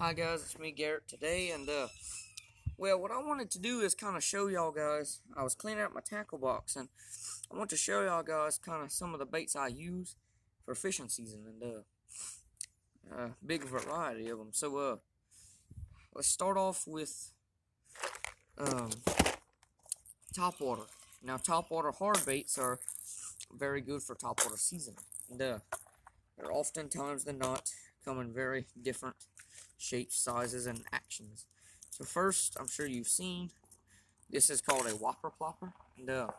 Hi guys, it's me Garrett today, and well, what I wanted to do is kind of show y'all guys. I was cleaning out my tackle box, and I want to show y'all guys kind of some of the baits I use for fishing season, and big variety of them. So let's start off with um, topwater. Now, topwater hard baits are very good for topwater season, and they're oftentimes than not come in very different shapes, sizes, and actions. So first, I'm sure you've seen, this is called a Whopper Plopper, and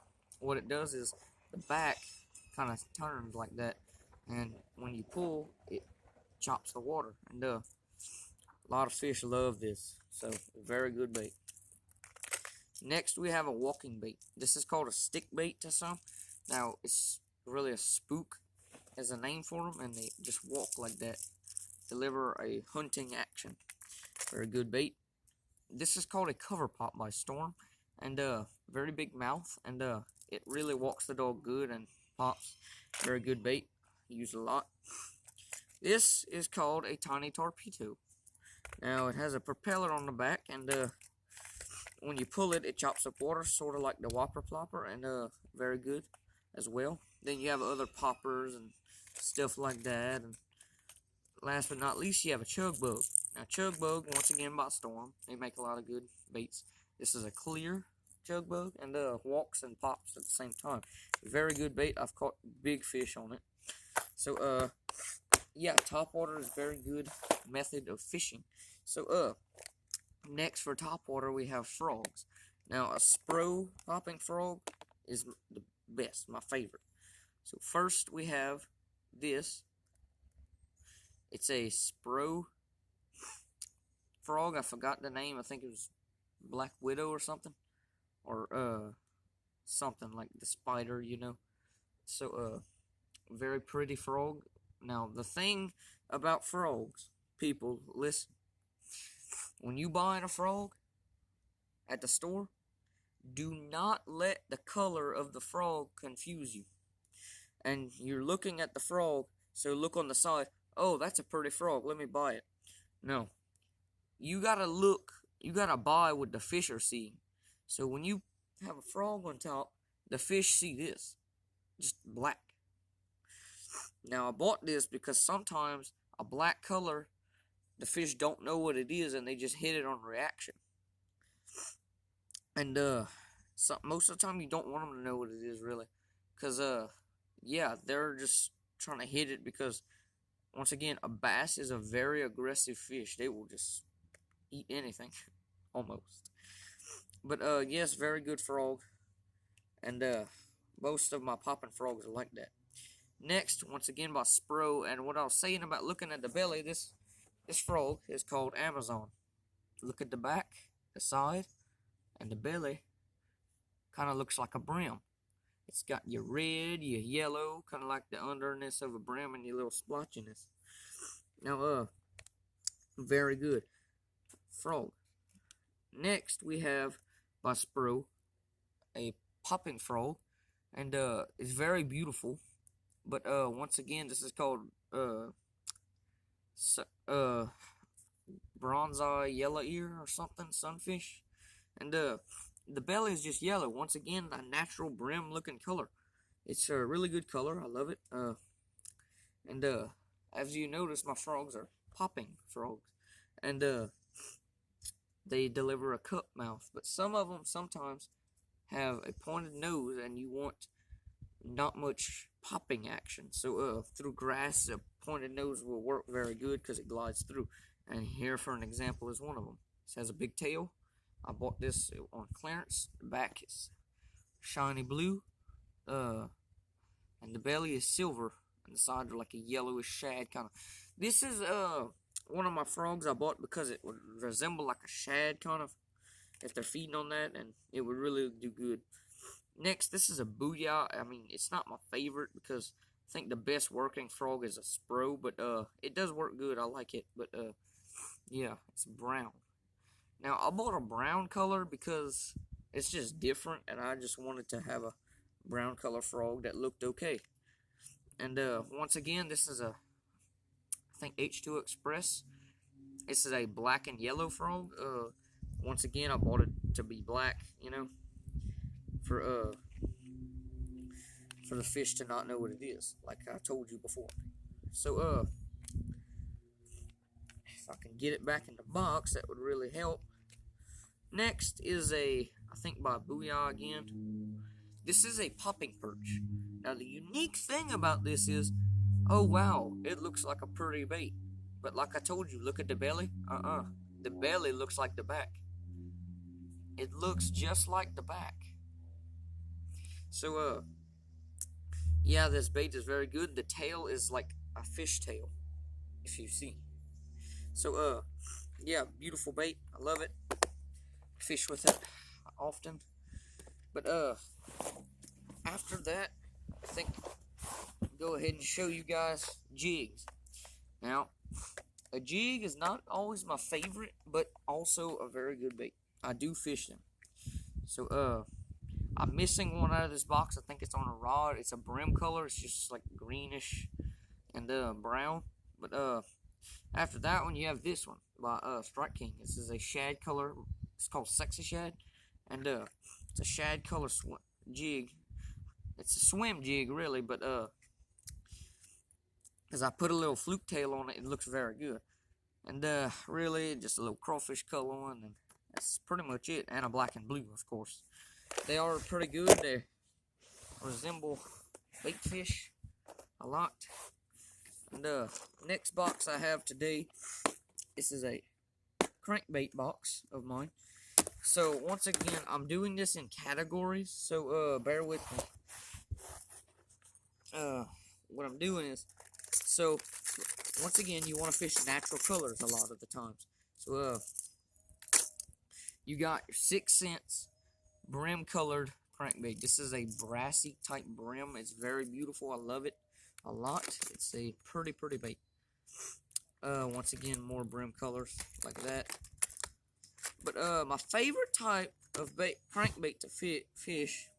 what it does is the back kind of turns like that, and when you pull, it chops the water, and a lot of fish love this, so very good bait. Next, we have a walking bait. This is called a stick bait to some. Now, it's really a spook as a name for them, and they just walk like that, deliver a hunting action. Very good bait. This is called a cover pop by Storm, and very big mouth, and it really walks the dog good and pops. Very good bait, used a lot. This is called a tiny torpedo. Now it has a propeller on the back, and when you pull it, it chops up water, sort of like the Whopper Plopper, and very good as well. Then you have other poppers and stuff like that, and last but not least, you have a chug bug. Now, chug bug, once again by Storm, they make a lot of good baits. This is a clear chug bug, and walks and pops at the same time. Very good bait. I've caught big fish on it. So, yeah, topwater is a very good method of fishing. So, next for topwater, we have frogs. Now, a spro popping frog is the best, my favorite. So, first we have this. It's a spro frog. I forgot the name. I think it was Black Widow or something. Or, something like the spider, you know. So, very pretty frog. Now, the thing about frogs, people, listen. When you buy a frog at the store, do not let the color of the frog confuse you. And you're looking at the frog, so look on the side. Oh, that's a pretty frog, let me buy it. No. You gotta look, you gotta buy what the fish are seeing. So when you have a frog on top, the fish see this. Just black. Now, I bought this because sometimes a black color, the fish don't know what it is, and they just hit it on reaction. And, most of the time you don't want them to know what it is, really. Because, yeah, they're just trying to hit it because, once again, a bass is a very aggressive fish. They will just eat anything, almost. But, yes, very good frog. And, most of my popping frogs are like that. Next, once again, by Spro. And what I was saying about looking at the belly, this frog is called Amazon. Look at the back, the side, and the belly. Kind of looks like a brim. It's got your red, your yellow, kind of like the underness of a brim and your little splotchiness. Now, very good frog. Next, we have by Spro, a popping frog, and it's very beautiful. But once again, this is called bronze eye yellow ear or something, sunfish, and the belly is just yellow. Once again, a natural brim looking color. It's a really good color. I love it. And as you notice, my frogs are popping frogs, and they deliver a cup mouth. But some of them sometimes have a pointed nose, and you want not much popping action. So through grass, a pointed nose will work very good because it glides through. And here, for an example, is one of them. This has a big tail. I bought this on clearance. The back is shiny blue, and the belly is silver, and the sides are like a yellowish shad kind of. This is one of my frogs I bought because it would resemble like a shad kind of if they're feeding on that, and it would really do good. Next, this is a booyah. I mean, it's not my favorite because I think the best working frog is a spro, but it does work good. I like it, but yeah, it's brown. Now, I bought a brown color because it's just different, and I just wanted to have a brown color frog that looked okay. And once again, this is a, I think, H2 Express. This is a black and yellow frog. Once again, I bought it to be black, you know, for the fish to not know what it is, like I told you before. So, if I can get it back in the box, that would really help. Next is I think by Booyah again. This is a popping perch. Now, the unique thing about this is, oh wow, it looks like a pretty bait. But like I told you, look at the belly. The belly looks like the back. It looks just like the back. So, yeah, this bait is very good. The tail is like a fish tail, if you see. So, yeah, beautiful bait. I love it. Fish with it often. But, after that, I think I'll go ahead and show you guys jigs. Now, a jig is not always my favorite, but also a very good bait. I do fish them. So, I'm missing one out of this box. I think it's on a rod. It's a brim color. It's just like greenish and brown. But after that one, you have this one by Strike King. This is a shad color. It's called Sexy Shad, and it's a shad color jig. It's a swim jig, really, but as I put a little fluke tail on it, it looks very good. And really, just a little crawfish color one, and that's pretty much it. And a black and blue, of course. They are pretty good. They resemble bait fish a lot. And next box I have today, this is a crankbait box of mine. So once again, I'm doing this in categories, so bear with me. What I'm doing is, so once again, you want to fish natural colors a lot of the times. So you got your 6 cents brim colored crankbait. This is a brassy type brim. It's very beautiful. I love it a lot. It's a pretty bait. Once again, more brim colors like that. But my favorite type of crankbait to fish,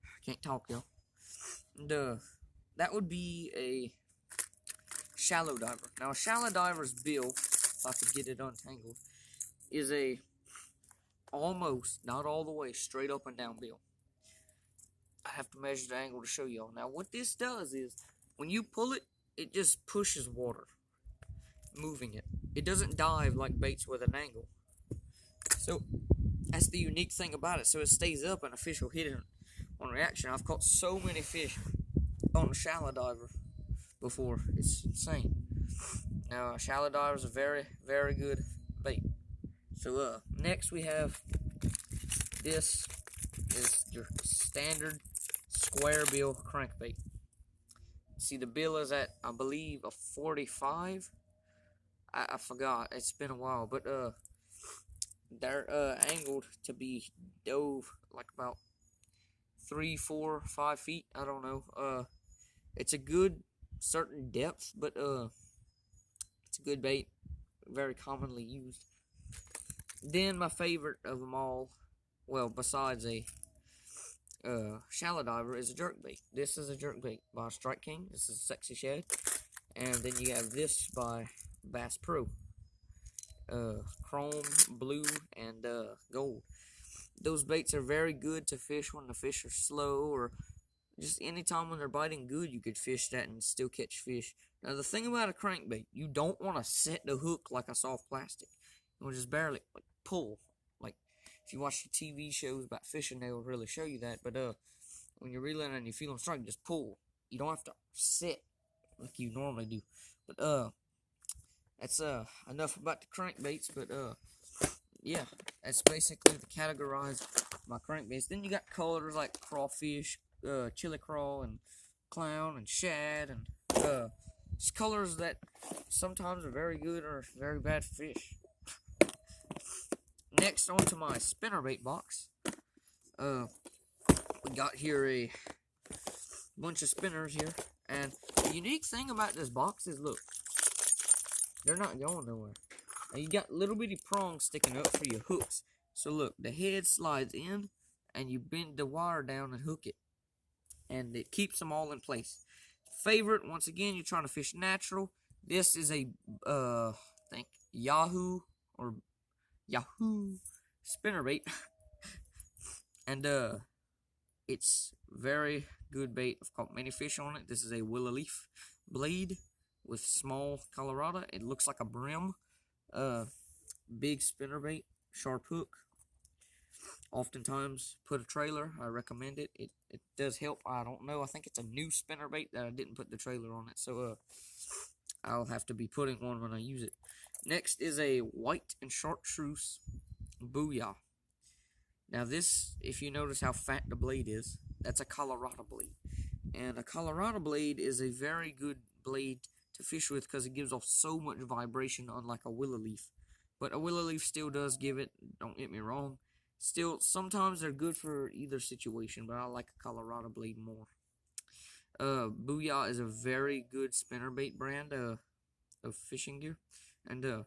I can't talk, y'all. And that would be a shallow diver. Now, a shallow diver's bill, if I could get it untangled, is a almost, not all the way, straight up and down bill. I have to measure the angle to show y'all. Now, what this does is, when you pull it, it just pushes water, moving it. It doesn't dive like baits with an angle. So, that's the unique thing about it. So, it stays up and a fish will hit it on reaction. I've caught so many fish on a shallow diver before. It's insane. Now, a shallow diver is a very good bait. So, next we have, this is your standard square bill crankbait. See, the bill is at, I believe, a 45. I forgot. It's been a while, but they're angled to be dove like about 3, 4, 5 feet. I don't know. It's a good certain depth, but it's a good bait, very commonly used. Then my favorite of them all, well, besides a shallow diver, is a jerkbait. This is a jerkbait by Strike King. This is Sexy Shad. And then you have this by Bass Pro. Chrome, blue, and gold. Those baits are very good to fish when the fish are slow, or just anytime when they're biting good, you could fish that and still catch fish. Now, the thing about a crankbait, you don't want to set the hook like a soft plastic. You want to just barely pull. Like, if you watch the TV shows about fishing, they will really show you that. But when you're reeling and you feel them strike, just pull. You don't have to set like you normally do. But that's enough about the crankbaits. But yeah, that's basically the categorize my crankbaits. Then you got colors like crawfish, chili crawl, and clown, and shad, and just colors that sometimes are very good or very bad for fish. Next, on to my spinnerbait box. We got here a bunch of spinners here, and the unique thing about this box is, look, they're not going nowhere. Now, you got little bitty prongs sticking up for your hooks. So look, the head slides in, and you bend the wire down and hook it, and it keeps them all in place. Favorite, once again, you're trying to fish natural. This is a, Yahoo spinnerbait, and it's very good bait. I've caught many fish on it. This is a willow leaf blade with small colorado. It looks like a brim. Big spinnerbait, sharp hook. Oftentimes put a trailer. I recommend it. It does help. I don't know. I think it's a new spinnerbait that I didn't put the trailer on it. So I'll have to be putting one when I use it. Next is a white and chartreuse booyah. Now this, if you notice how fat the blade is, that's a Colorado blade. And a Colorado blade is a very good blade to fish with because it gives off so much vibration, unlike a willow leaf. But a willow leaf still does give it, don't get me wrong. Still, sometimes they're good for either situation, but I like a Colorado blade more. Booyah is a very good spinnerbait brand of fishing gear. And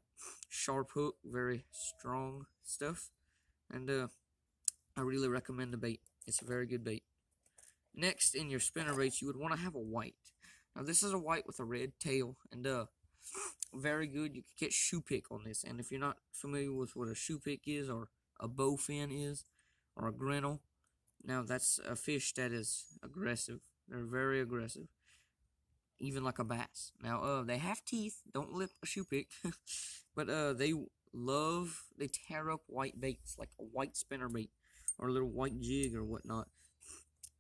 sharp hook, very strong stuff. And I really recommend the bait. It's a very good bait. Next, in your spinnerbaits, you would want to have a white. Now, this is a white with a red tail, and very good. You can get shoe pick on this. And if you're not familiar with what a shoe pick is, or a bowfin is, or a grinnell, now that's a fish that is aggressive. They're very aggressive, even like a bass. Now, they have teeth. Don't lip a shoe pick, but they tear up white baits, like a white spinnerbait or a little white jig or whatnot.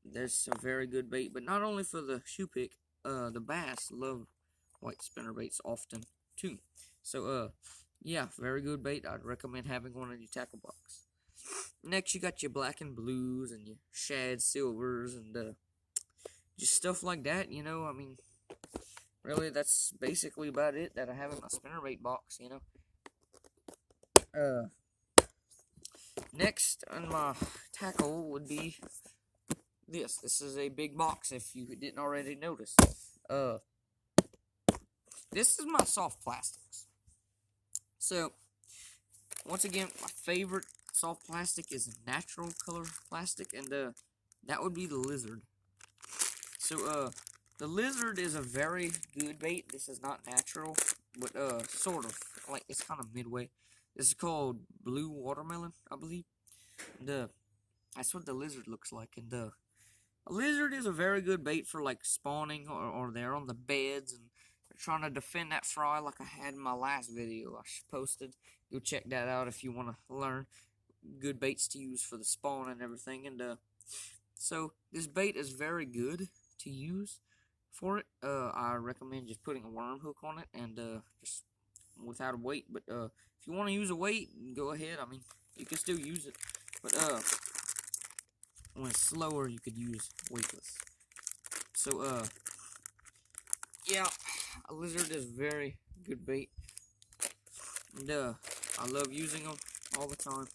That's a very good bait, but not only for the shoe pick. The bass love white spinnerbaits often too. So yeah, very good bait. I'd recommend having one in your tackle box. Next, you got your black and blues and your shad silvers and just stuff like that. You know, I mean, really, that's basically about it that I have in my spinnerbait box. You know. Next on my tackle would be this. This is a big box if you didn't already notice. This is my soft plastics. So, once again, my favorite soft plastic is natural color plastic, and that would be the lizard. So, the lizard is a very good bait. This is not natural, but sort of. Like, it's kind of midway. This is called blue watermelon, I believe. And that's what the lizard looks like. And a lizard is a very good bait for like spawning, or they're on the beds and they're trying to defend that fry, like I had in my last video I posted. Go check that out if you want to learn good baits to use for the spawn and everything. And so this bait is very good to use for it. I recommend just putting a worm hook on it and just without a weight. But if you want to use a weight, go ahead. I mean, you can still use it, but when it's slower, you could use weightless. So yeah, a lizard is very good bait, and I love using them all the time.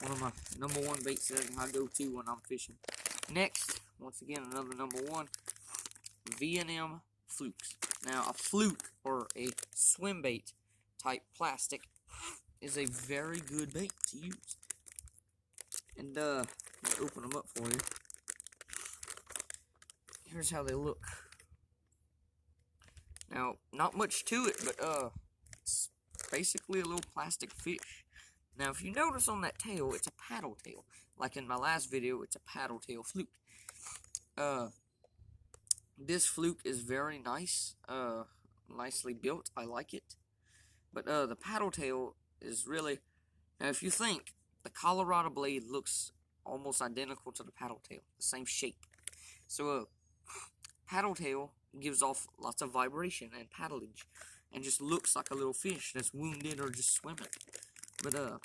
One of my #1 baits that I go to when I'm fishing. Next, once again, another #1, V&M Flukes. Now, a fluke, or a swim bait type plastic, is a very good bait to use. And let me open them up for you. Here's how they look. Now, not much to it, but it's basically a little plastic fish. Now, if you notice on that tail, it's a paddle tail. Like in my last video, it's a paddle tail fluke. This fluke is very nice, nicely built. I like it. But the paddle tail is really, now if you think, the Colorado blade looks almost identical to the paddle tail, the same shape. So paddle tail gives off lots of vibration and paddleage, and just looks like a little fish that's wounded or just swimming. But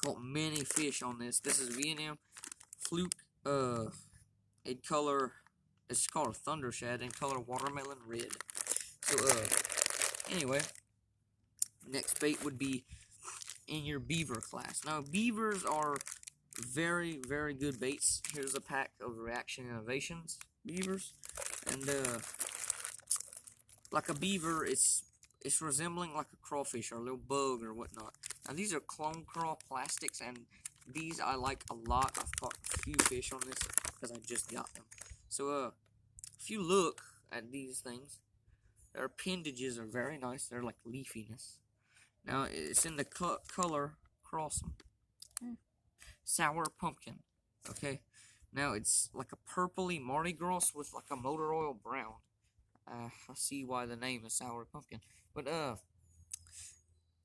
caught many fish on this. This is V&M Fluke. In color, it's called a Thunder Shad, in color watermelon red. So anyway, next bait would be in your beaver class. Now, beavers are very, very good baits. Here's a pack of Reaction Innovations beavers. And like a beaver, it's resembling like a crawfish or a little bug or whatnot. Now, these are clone craw plastics, and these I like a lot. I've caught a few fish on this because I just got them. So if you look at these things, their appendages are very nice. They're like leafiness. Now, it's in the color Crossum. Sour Pumpkin. Okay? Now, it's like a purpley Mardi Gras with like a motor oil brown. I see why the name is Sour Pumpkin. But,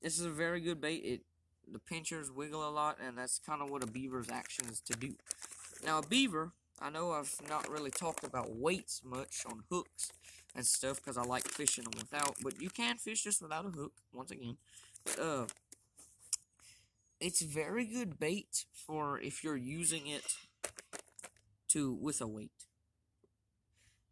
this is a very good bait. The pinchers wiggle a lot, and that's kind of what a beaver's action is to do. Now, a beaver, I know I've not really talked about weights much on hooks and stuff, because I like fishing them without, but you can fish just without a hook, once again. But, it's very good bait for if you're using it with a weight.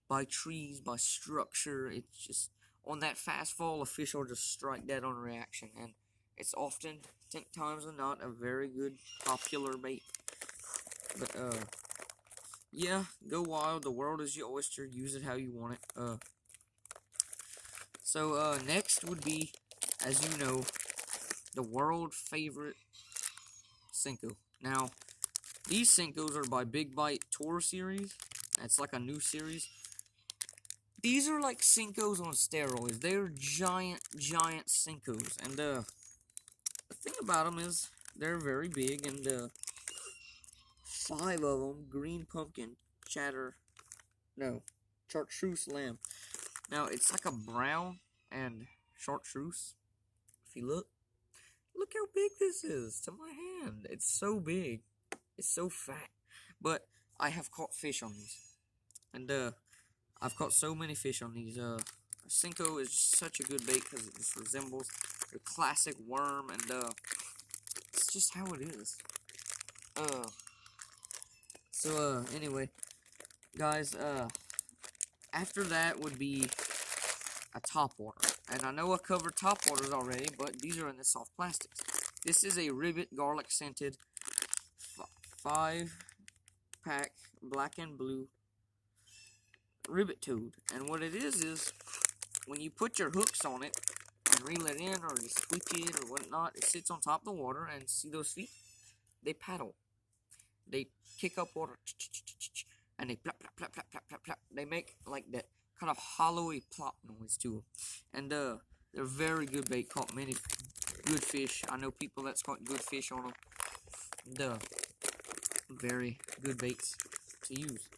By trees, by structure, it's just, on that fast fall, a fish will just strike dead on reaction, and it's often, 10 times than not, a very good, popular bait. But, yeah, go wild, the world is your oyster, use it how you want it. So, next would be, as you know, the world favorite Cinco. Now, these Cincos are by Big Bite Tour Series. It's like a new series. These are like Cincos on steroids. They're giant Cincos. And, the thing about them is, they're very big, and, 5 of them, green pumpkin, chartreuse lamb. Now, it's like a brown and chartreuse. If you look how big this is to my hand. It's so big. It's so fat. But I have caught fish on these. And, I've caught so many fish on these. Cinco is just such a good bait because it just resembles the classic worm, and, it's just how it is. So, anyway, guys, after that would be a topwater. And I know I covered topwaters already, but these are in the soft plastics. This is a Ribbit garlic scented 5-pack black and blue Ribbit toad. And what it is when you put your hooks on it and reel it in, or you squeak it or whatnot, it sits on top of the water, and see those feet? They paddle. They kick up water, and they plop, plop, plop, plop, plop, plop, plop. They make like that kind of hollowy plop noise to them. And, they're very good bait, caught many good fish. I know people that's caught good fish on them. Very good baits to use.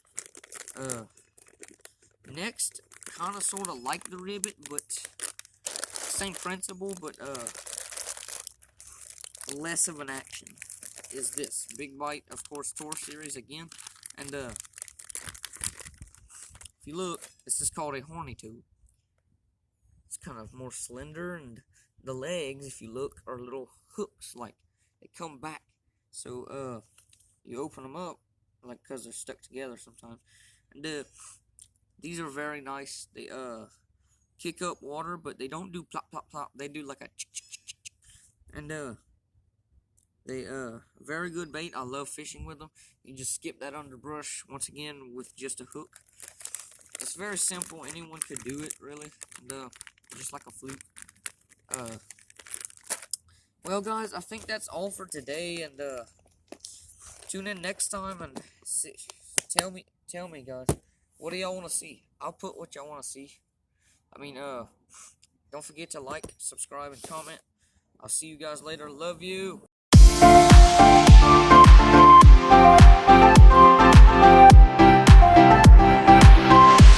Next, kind of sort of like the Ribbit, but same principle, but, less of an action, is this Big Bite, of course, Tour Series again. And, if you look, this is called a horny toad. It's kind of more slender, and the legs, if you look, are little hooks, like, they come back. So, you open them up, like, because they're stuck together sometimes. And, these are very nice. They, kick up water, but they don't do plop, plop, plop. They do like a chick. And, they, very good bait. I love fishing with them. You just skip that underbrush, once again, with just a hook. It's very simple. Anyone could do it, really. And, just like a fluke. Well, guys, I think that's all for today. And, tune in next time and tell me, guys, what do y'all want to see? I'll put what y'all want to see. I mean, don't forget to like, subscribe, and comment. I'll see you guys later. Love you.